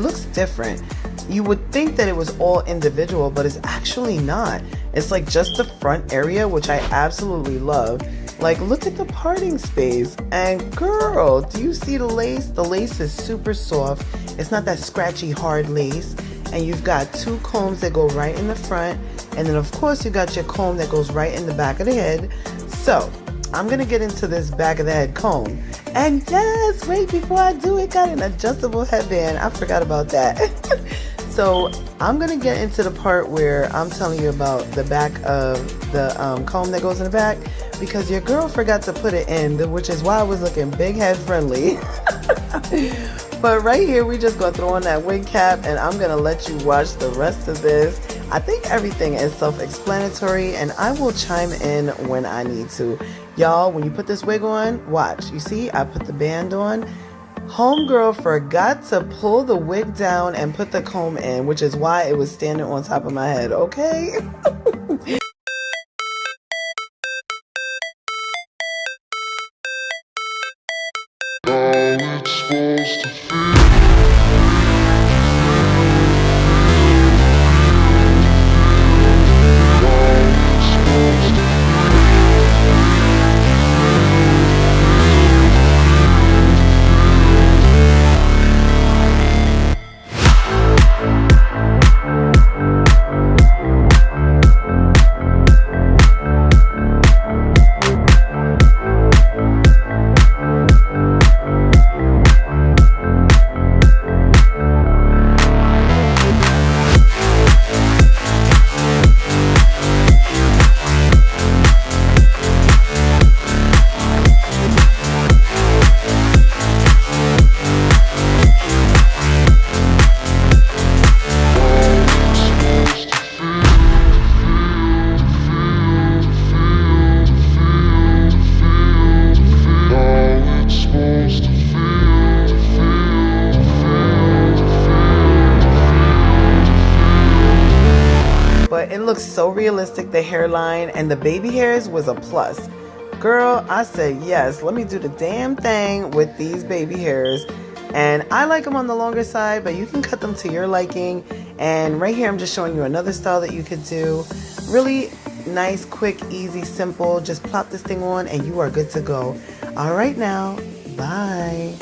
looks different. You would think that it was all individual, but it's actually not. It's like just the front area, which I absolutely love. Like, look at the parting space. And girl, do you see the lace? The lace is super soft. It's not that scratchy, hard lace. And you've got two combs that go right in the front. And then of course you got your comb that goes right in the back of the head. So I'm gonna get into this back of the head comb. And yes, wait, before I do, it got an adjustable headband. I forgot about that. So I'm gonna get into the part where I'm telling you about the back of the comb that goes in the back, because your girl forgot to put it in, which is why I was looking big head friendly. But right here, we just gonna throw on that wig cap, and I'm gonna let you watch the rest of this. I think everything is self-explanatory, and I will chime in when I need to. Y'all, when you put this wig on, watch. You see, I put the band on. Homegirl forgot to pull the wig down and put the comb in, which is why it was standing on top of my head, okay? But it looks so realistic, the hairline, and the baby hairs was a plus. Girl, I said yes, let me do the damn thing with these baby hairs. And I like them on the longer side, but you can cut them to your liking. And right here I'm just showing you another style that you could do. Really nice, quick, easy, simple. Just plop this thing on and you are good to go. All right now, bye.